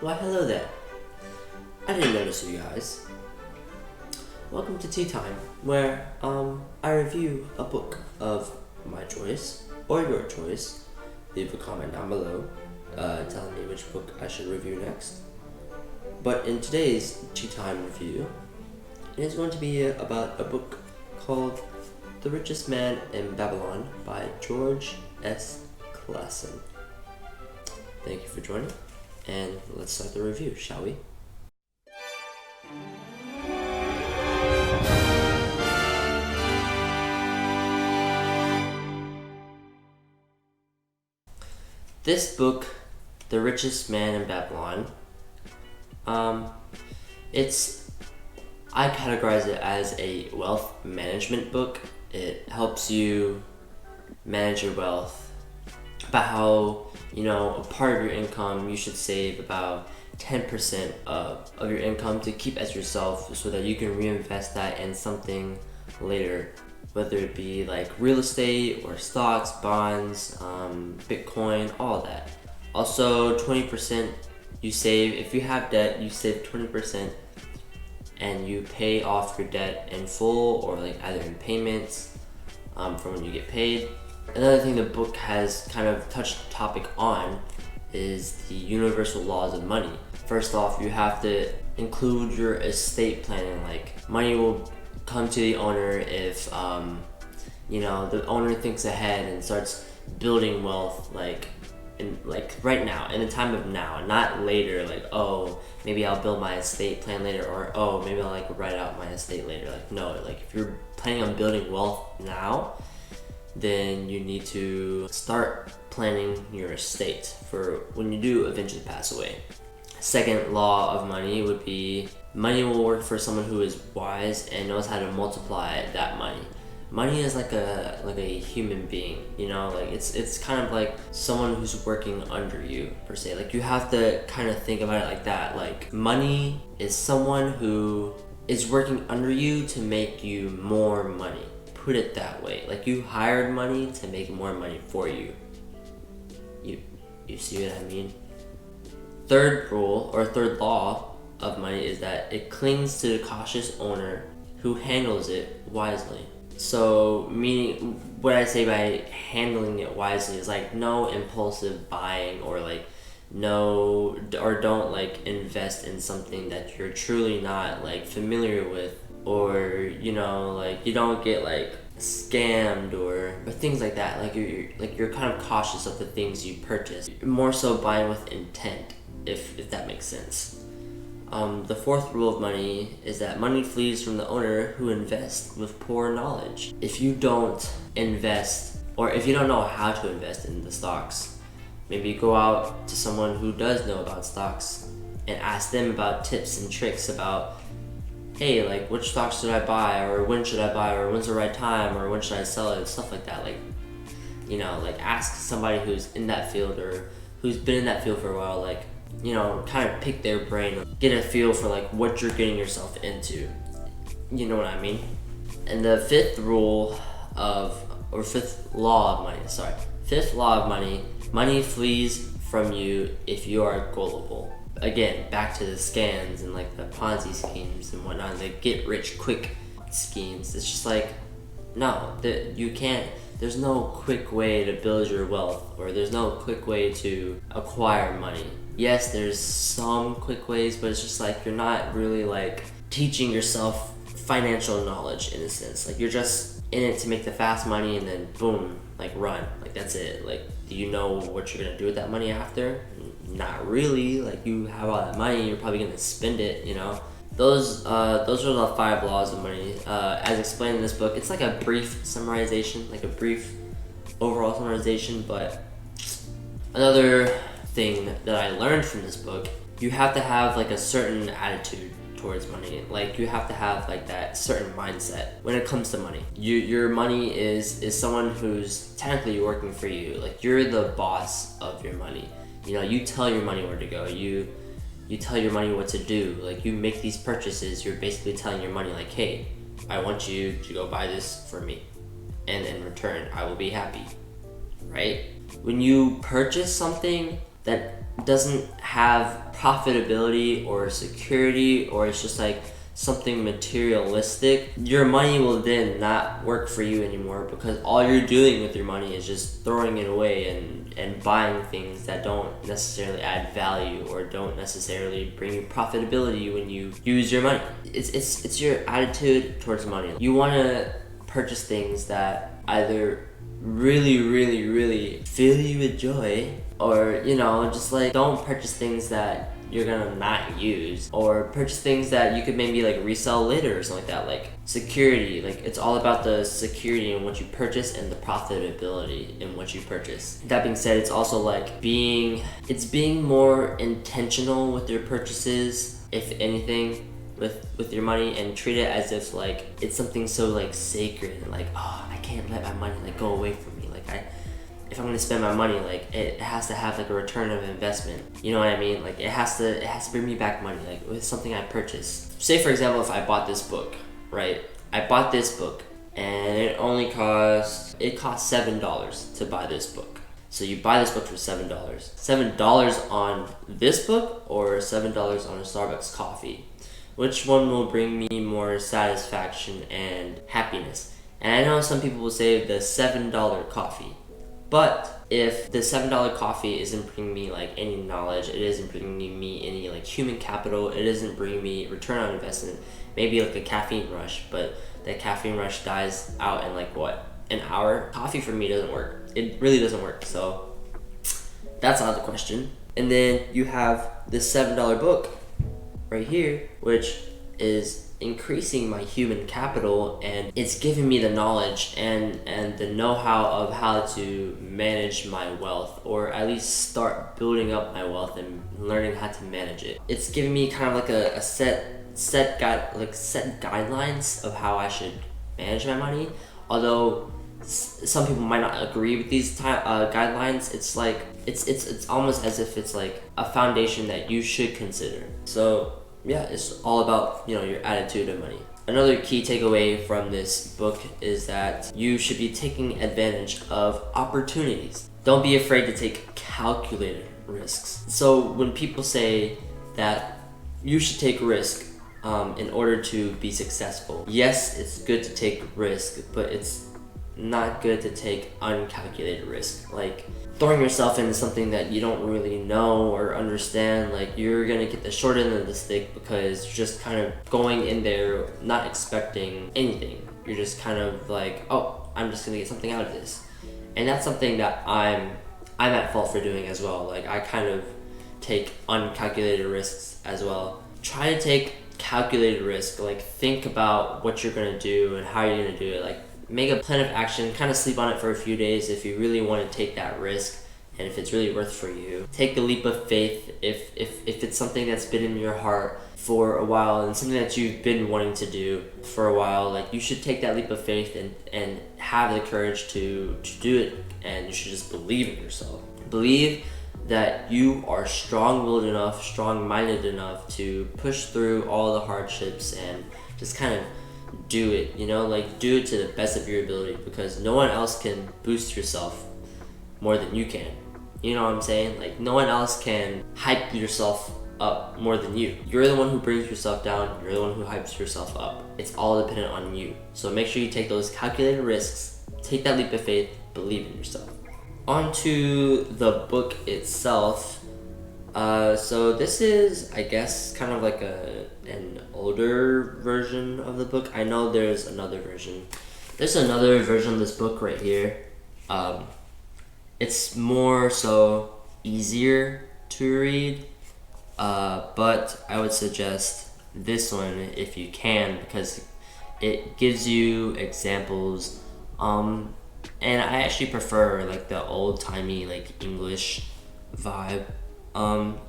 Why hello there. I didn't notice you guys. Welcome to Tea Time, where I review a book of my choice or your choice. Leave a comment down below telling me which book I should review next. But in today's Tea Time review, it is going to be about a book called The Richest Man in Babylon by George S. Clason. Thank you for joining, and let's start the review, shall we? This book, The Richest Man in Babylon, I categorize it as a wealth management book. It helps you manage your wealth, about how, a part of your income you should save about 10% of your income to keep as yourself so that you can reinvest that in something later, whether it be like real estate or stocks, bonds, Bitcoin, all that. Also, 20% you save. If you have debt, you save 20% and you pay off your debt in full or like either in payments from when you get paid. Another thing the book has kind of touched the topic on is the universal laws of money. First off, you have to include your estate planning. Like, money will come to the owner if the owner thinks ahead and starts building wealth right now, in the time of now, not later, like, oh, maybe I'll build my estate plan later, or oh, maybe I'll write out my estate later. No, if you're planning on building wealth now, then you need to start planning your estate for when you do eventually pass away. Second law of money would be money will work for someone who is wise and knows how to multiply that money. Money is like a human being, it's kind of like someone who's working under you, per se. Like, you have to kind of think about it like that. Like, money is someone who is working under you to make you more money. Put it that way. Like, you hired money to make more money for you. You see what I mean? Third rule, or third law of money, is that it clings to the cautious owner who handles it wisely. So, meaning, what I say by handling it wisely is no impulsive buying, or don't invest in something that you're truly not familiar with, or you don't get scammed or things like that. You're kind of cautious of the things you purchase. You're more so buying with intent, if that makes sense. The fourth rule of money is that money flees from the owner who invests with poor knowledge. If you don't invest, or if you don't know how to invest in the stocks, maybe go out to someone who does know about stocks and ask them about tips and tricks about, hey, which stocks should I buy, or when should I buy, or when's the right time, or when should I sell it, stuff like that. Ask somebody who's in that field or who's been in that field for a while, kind of pick their brain, get a feel for what you're getting yourself into. You know what I mean? And the fifth law of money, money flees from you if you are gullible. Again, back to the scams and the Ponzi schemes and whatnot, the get rich quick schemes. It's just no, you can't. There's no quick way to build your wealth, or there's no quick way to acquire money. Yes, there's some quick ways, but it's just you're not really teaching yourself financial knowledge in a sense. You're just in it to make the fast money and then boom, run. That's it. Do you know what you're gonna do with that money after? Not really. You have all that money, you're probably gonna spend it, Those are the 5 laws of money. As explained in this book, it's a brief summarization, a brief overall summarization, but another thing that I learned from this book, you have to have a certain attitude towards money. You have to have that certain mindset when it comes to money. Your money is someone who's technically working for you. You're the boss of your money. You tell your money where to go. You tell your money what to do. You make these purchases, you're basically telling your money hey, I want you to go buy this for me, and in return I will be happy, right? When you purchase something that doesn't have profitability or security, or it's just like something materialistic, your money will then not work for you anymore, because all you're doing with your money is just throwing it away and buying things that don't necessarily add value or don't necessarily bring you profitability when you use your money. It's your attitude towards money. You want to purchase things that either really fill you with joy, or just like don't purchase things that you're gonna not use, or purchase things that you could maybe like resell later or something like that. Like security, like it's all about the security in what you purchase and the profitability in what you purchase. That being said, it's also like being more intentional with your purchases, if anything, with your money, and treat it as if like it's something so like sacred, like, oh, I can't let my money like go away from me. Like if I'm gonna spend my money, like it has to have like a return of investment. You know what I mean? Like it has to bring me back money, like with something I purchased. Say for example, if I bought this book, right? I bought this book and it cost $7 to buy this book. So you buy this book for $7. $7 on this book or $7 on a Starbucks coffee? Which one will bring me more satisfaction and happiness? And I know some people will say the $7 coffee. But if the $7 coffee isn't bringing me like any knowledge, it isn't bringing me any like human capital, it isn't bringing me return on investment, maybe like a caffeine rush, but that caffeine rush dies out in like what, an hour? Coffee for me doesn't work. It really doesn't work. So that's out of the question. And then you have this $7 book right here, which is increasing my human capital, and it's giving me the knowledge and the know-how of how to manage my wealth, or at least start building up my wealth and learning how to manage it. It's giving me kind of like a set guidelines of how I should manage my money. Although some people might not agree with these guidelines, it's like it's almost as if it's like a foundation that you should consider. So yeah, it's all about your attitude of money. Another key takeaway from this book is that you should be taking advantage of opportunities. Don't be afraid to take calculated risks. So when people say that you should take risk in order to be successful, yes, it's good to take risk, but it's not good to take uncalculated risk. Like throwing yourself into something that you don't really know or understand, like you're gonna get the short end of the stick, because you're just kind of going in there not expecting anything. You're just kind of like, oh, I'm just gonna get something out of this. And that's something that I'm at fault for doing as well. Like I kind of take uncalculated risks as well. Try to take calculated risk, like think about what you're gonna do and how you're gonna do it. Like make a plan of action, kind of sleep on it for a few days if you really want to take that risk, and if it's really worth for you. Take the leap of faith if it's something that's been in your heart for a while and something that you've been wanting to do for a while. Like you should take that leap of faith and have the courage to do it, and you should just believe in yourself. Believe that you are strong-willed enough, strong-minded enough to push through all the hardships and just kind of do it, like do it to the best of your ability, because no one else can boost yourself more than you can. You know what I'm saying? Like no one else can hype yourself up more than you. You're the one who brings yourself down. You're the one who hypes yourself up. It's all dependent on you. So make sure you take those calculated risks, take that leap of faith, believe in yourself. On to the book itself. So this is, I guess, kind of like an older version of the book. I know there's another version. There's another version of this book right here. It's more so easier to read, but I would suggest this one if you can, because it gives you examples. And I actually prefer like the old-timey like English vibe.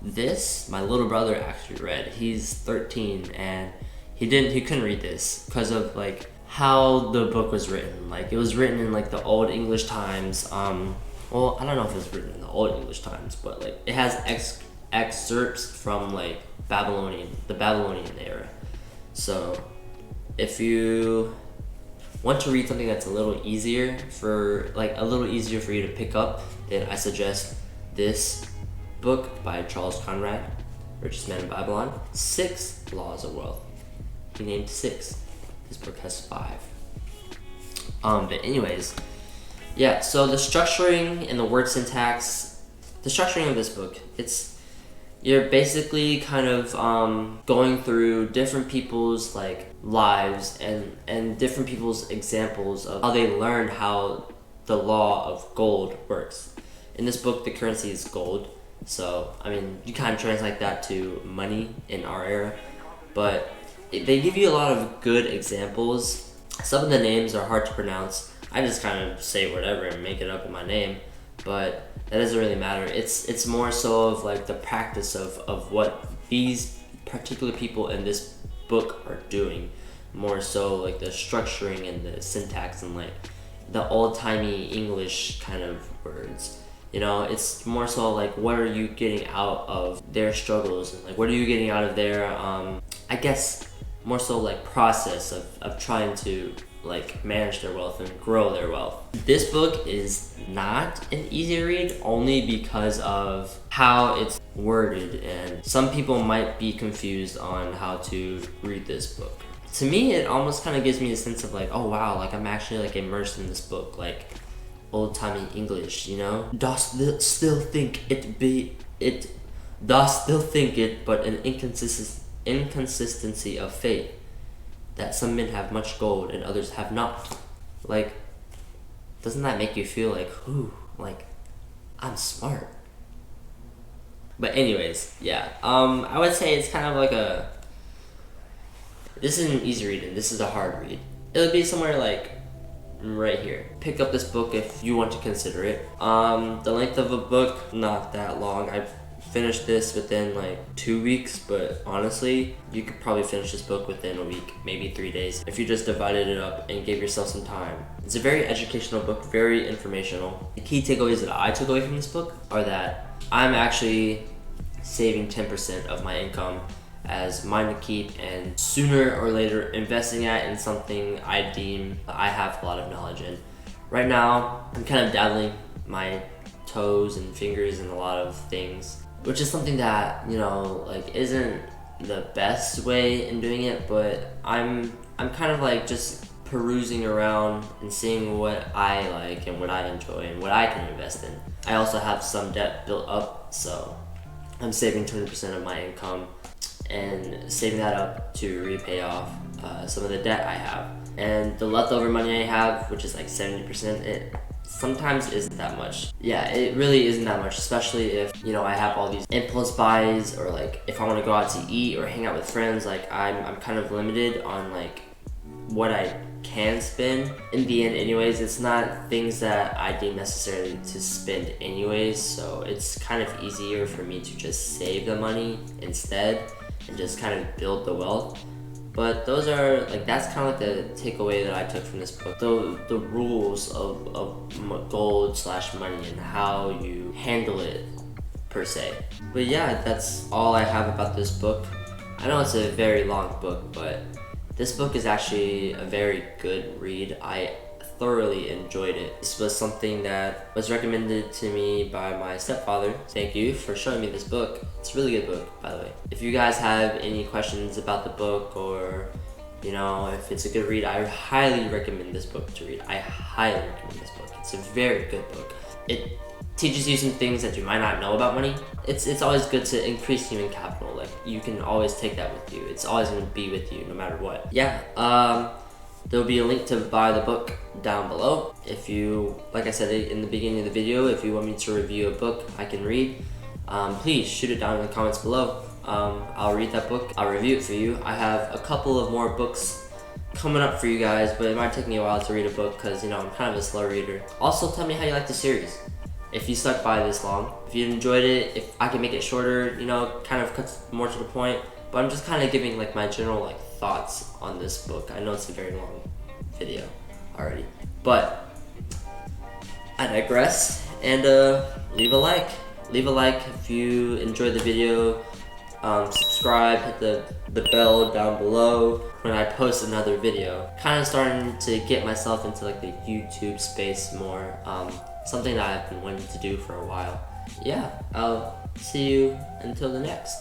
This my little brother actually read. He's 13 and he couldn't read this because of like how the book was written. Like it was written in like the old English times. Well, I don't know if it was written in the old English times, but like it has excerpts from like the Babylonian era. So if you want to read something that's a little easier for you to pick up, then I suggest this book by Charles Conrad, Richest Man in Babylon, 6 Laws of Wealth. He named 6. This book has 5. But anyways, yeah, so the structuring and the word syntax, the structuring of this book, you're basically kind of going through different people's like lives and different people's examples of how they learned how the law of gold works. In this book, the currency is gold, so I mean you kind of translate that to money in our era, but they give you a lot of good examples. Some of the names are hard to pronounce. I just kind of say whatever and make it up in my name, but that doesn't really matter. It's more so of like the practice of what these particular people in this book are doing, more so like the structuring and the syntax and like the old-timey English kind of words. You know, it's more so like what are you getting out of their struggles, and like what are you getting out of their I guess more so like process of trying to like manage their wealth and grow their wealth. This book is not an easy read only because of how it's worded, and some people might be confused on how to read this book. To me, it almost kind of gives me a sense of like, oh wow, like I'm actually like immersed in this book, like old-timey English, you know? Dost still think it, but an inconsistency of fate, that some men have much gold and others have not. Like, doesn't that make you feel like, ooh, like, I'm smart? But anyways, yeah, I would say it's kind of like this isn't an easy read and this is a hard read. It would be somewhere like right here. Pick up this book if you want to consider it. The length of a book, not that long. I finished this within like 2 weeks, but honestly, you could probably finish this book within a week, maybe 3 days, if you just divided it up and gave yourself some time. It's a very educational book, very informational. The key takeaways that I took away from this book are that I'm actually saving 10% of my income as mine to keep, and sooner or later investing that in something I deem I have a lot of knowledge in. Right now, I'm kind of dabbling my toes and fingers in a lot of things, which is something that, you know, like isn't the best way in doing it, but I'm kind of like just perusing around and seeing what I like and what I enjoy and what I can invest in. I also have some debt built up, so I'm saving 20% of my income and saving that up to repay off some of the debt I have. And the leftover money I have, which is like 70%, it sometimes isn't that much. Yeah, it really isn't that much, especially if, you know, I have all these impulse buys, or like if I want to go out to eat or hang out with friends, like I'm kind of limited on like what I can spend. In the end anyways, it's not things that I deem necessarily to spend anyways, so it's kind of easier for me to just save the money instead and just kind of build the wealth. But those are like, that's kind of like the takeaway that I took from this book. The rules of gold / money and how you handle it per se. But yeah, that's all I have about this book. I know it's a very long book, but this book is actually a very good read. I thoroughly enjoyed it. This was something that was recommended to me by my stepfather. Thank you for showing me this book. It's a really good book, by the way. If you guys have any questions about the book, or you know, if it's a good read, I highly recommend this book to read. I highly recommend this book. It's a very good book. It teaches you some things that you might not know about money. It's always good to increase human capital. Like, you can always take that with you. It's always going to be with you no matter what. Yeah, there'll be a link to buy the book down below. If you, like I said in the beginning of the video, if you want me to review a book I can read, please shoot it down in the comments below. I'll read that book, I'll review it for you. I have a couple of more books coming up for you guys, but it might take me a while to read a book because, you know, I'm kind of a slow reader. Also, tell me how you like the series. If you stuck by this long, if you enjoyed it, if I can make it shorter, you know, kind of cuts more to the point. But I'm just kind of giving like my general like thoughts on this book. I know it's a very long video already, but I digress. And leave a like. Leave a like if you enjoyed the video. Subscribe, hit the bell down below when I post another video. Kind of starting to get myself into like the YouTube space more. Something that I've been wanting to do for a while. Yeah, I'll See you until the next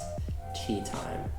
tea time.